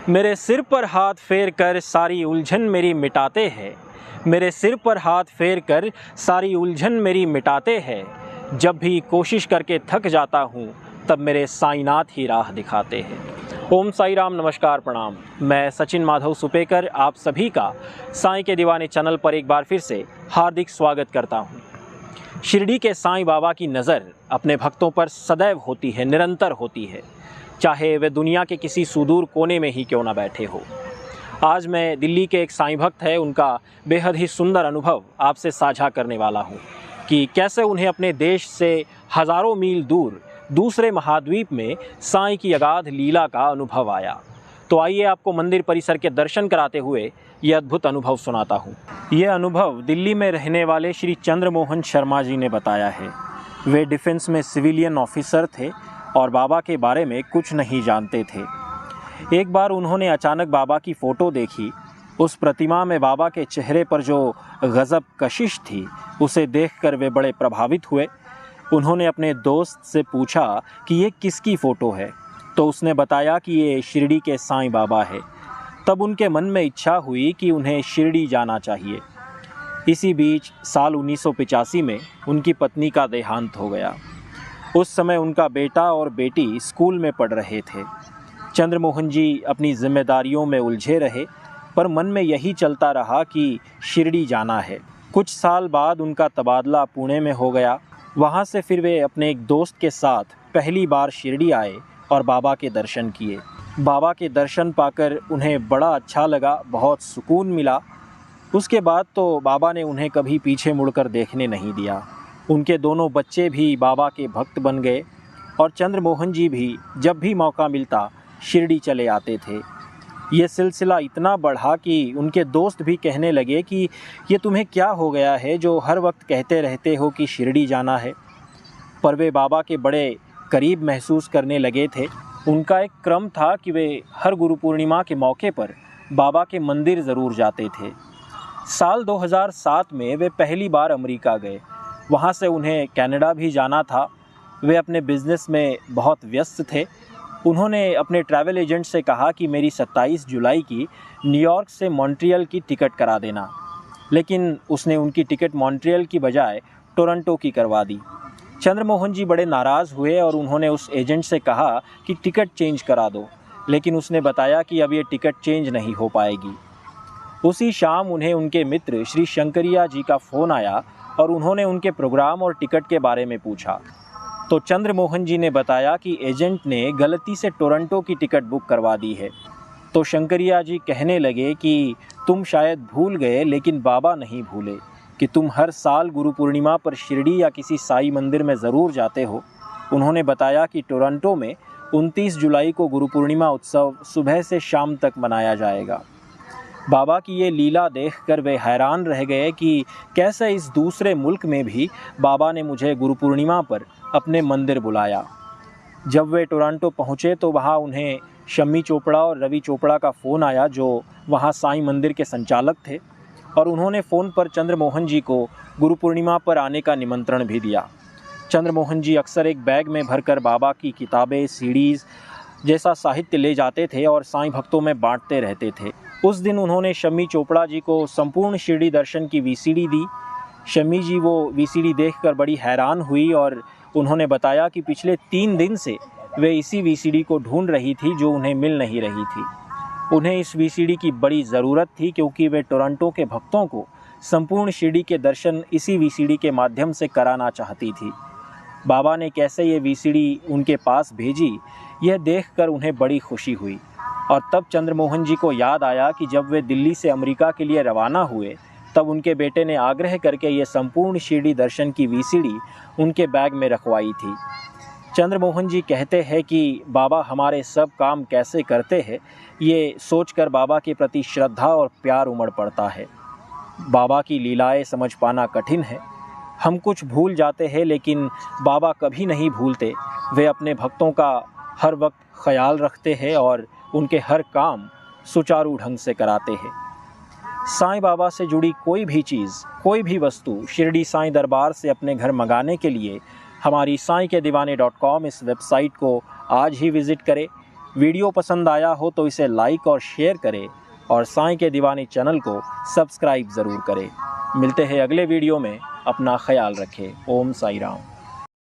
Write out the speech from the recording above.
मेरे सिर पर हाथ फेर कर सारी उलझन मेरी मिटाते हैं। मेरे सिर पर हाथ फेर कर सारी उलझन मेरी मिटाते हैं। जब भी कोशिश करके थक जाता हूँ तब मेरे साईनाथ ही राह दिखाते हैं। ओम साई राम, नमस्कार, प्रणाम। मैं सचिन माधव सुपेकर आप सभी का साईं के दीवाने चैनल पर एक बार फिर से हार्दिक स्वागत करता हूँ। शिरडी के साईं बाबा की नज़र अपने भक्तों पर सदैव होती है, निरंतर होती है, चाहे वे दुनिया के किसी सुदूर कोने में ही क्यों ना बैठे हो। आज मैं दिल्ली के एक साईं भक्त है, उनका बेहद ही सुंदर अनुभव आपसे साझा करने वाला हूँ कि कैसे उन्हें अपने देश से हज़ारों मील दूर दूसरे महाद्वीप में साईं की अगाध लीला का अनुभव आया। तो आइए आपको मंदिर परिसर के दर्शन कराते हुए ये अद्भुत अनुभव सुनाता हूँ। ये अनुभव दिल्ली में रहने वाले श्री चंद्रमोहन शर्मा जी ने बताया है। वे डिफेंस में सिविलियन ऑफिसर थे और बाबा के बारे में कुछ नहीं जानते थे। एक बार उन्होंने अचानक बाबा की फ़ोटो देखी। उस प्रतिमा में बाबा के चेहरे पर जो गज़ब कशिश थी, उसे देखकर वे बड़े प्रभावित हुए। उन्होंने अपने दोस्त से पूछा कि ये किसकी फ़ोटो है, तो उसने बताया कि ये शिरडी के साईं बाबा है। तब उनके मन में इच्छा हुई कि उन्हें शिरडी जाना चाहिए। इसी बीच साल 1985 में उनकी पत्नी का देहांत हो गया। उस समय उनका बेटा और बेटी स्कूल में पढ़ रहे थे। चंद्रमोहन जी अपनी जिम्मेदारियों में उलझे रहे, पर मन में यही चलता रहा कि शिरडी जाना है। कुछ साल बाद उनका तबादला पुणे में हो गया। वहाँ से फिर वे अपने एक दोस्त के साथ पहली बार शिरडी आए और बाबा के दर्शन किए। बाबा के दर्शन पाकर उन्हें बड़ा अच्छा लगा, बहुत सुकून मिला। उसके बाद तो बाबा ने उन्हें कभी पीछे मुड़कर देखने नहीं दिया। उनके दोनों बच्चे भी बाबा के भक्त बन गए और चंद्रमोहन जी भी जब भी मौका मिलता शिरडी चले आते थे। ये सिलसिला इतना बढ़ा कि उनके दोस्त भी कहने लगे कि ये तुम्हें क्या हो गया है जो हर वक्त कहते रहते हो कि शिरडी जाना है। पर वे बाबा के बड़े करीब महसूस करने लगे थे। उनका एक क्रम था कि वे हर गुरु पूर्णिमा के मौके पर बाबा के मंदिर ज़रूर जाते थे। साल 2007 में वे पहली बार अमेरिका गए। वहाँ से उन्हें कनाडा भी जाना था। वे अपने बिज़नेस में बहुत व्यस्त थे। उन्होंने अपने ट्रैवल एजेंट से कहा कि मेरी 27 जुलाई की न्यूयॉर्क से मॉन्ट्रियल की टिकट करा देना, लेकिन उसने उनकी टिकट मॉन्ट्रियल की बजाय टोरंटो की करवा दी। चंद्रमोहन जी बड़े नाराज़ हुए और उन्होंने उस एजेंट से कहा कि टिकट चेंज करा दो, लेकिन उसने बताया कि अब ये टिकट चेंज नहीं हो पाएगी। उसी शाम उन्हें उनके मित्र श्री शंकरिया जी का फ़ोन आया और उन्होंने उनके प्रोग्राम और टिकट के बारे में पूछा। तो चंद्रमोहन जी ने बताया कि एजेंट ने गलती से टोरंटो की टिकट बुक करवा दी है। तो शंकरिया जी कहने लगे कि तुम शायद भूल गए, लेकिन बाबा नहीं भूले कि तुम हर साल गुरु पूर्णिमा पर शिरडी या किसी साई मंदिर में ज़रूर जाते हो। उन्होंने बताया कि टोरंटो में 29 जुलाई को गुरु पूर्णिमा उत्सव सुबह से शाम तक मनाया जाएगा। बाबा की ये लीला देखकर वे हैरान रह गए कि कैसे इस दूसरे मुल्क में भी बाबा ने मुझे गुरु पूर्णिमा पर अपने मंदिर बुलाया। जब वे टोरंटो पहुँचे तो वहाँ उन्हें शम्मी चोपड़ा और रवि चोपड़ा का फ़ोन आया, जो वहाँ साईं मंदिर के संचालक थे, और उन्होंने फ़ोन पर चंद्रमोहन जी को गुरु पूर्णिमा पर आने का निमंत्रण भी दिया। चंद्रमोहन जी अक्सर एक बैग में भरकर बाबा की किताबें, सीडीज़ जैसा साहित्य ले जाते थे और साईं भक्तों में बांटते रहते थे। उस दिन उन्होंने शम्मी चोपड़ा जी को संपूर्ण शिरडी दर्शन की वीसीडी दी। शम्मी जी वो वीसीडी देखकर बड़ी हैरान हुई और उन्होंने बताया कि पिछले 3 दिन से वे इसी वीसीडी को ढूंढ रही थी, जो उन्हें मिल नहीं रही थी। उन्हें इस वीसीडी की बड़ी ज़रूरत थी, क्योंकि वे टोरंटो के भक्तों को संपूर्ण शिरडी के दर्शन इसी वीसीडी के माध्यम से कराना चाहती थी। बाबा ने कैसे ये वीसीडी उनके पास भेजी, यह देखकर उन्हें बड़ी खुशी हुई। और तब चंद्रमोहन जी को याद आया कि जब वे दिल्ली से अमेरिका के लिए रवाना हुए, तब उनके बेटे ने आग्रह करके ये संपूर्ण शिरडी दर्शन की वीसीडी उनके बैग में रखवाई थी। चंद्रमोहन जी कहते हैं कि बाबा हमारे सब काम कैसे करते हैं, ये सोचकर बाबा के प्रति श्रद्धा और प्यार उमड़ पड़ता है। बाबा की लीलाएं समझ पाना कठिन है। हम कुछ भूल जाते हैं, लेकिन बाबा कभी नहीं भूलते। वे अपने भक्तों का हर वक्त ख्याल रखते हैं और उनके हर काम सुचारू ढंग से कराते हैं। साईं बाबा से जुड़ी कोई भी चीज़, कोई भी वस्तु शिरडी साईं दरबार से अपने घर मंगाने के लिए हमारी साईं के दीवाने .com इस वेबसाइट को आज ही विज़िट करें। वीडियो पसंद आया हो तो इसे लाइक और शेयर करें और साईं के दीवानी चैनल को सब्सक्राइब ज़रूर करें। मिलते हैं अगले वीडियो में। अपना ख्याल रखें। ओम साई राम।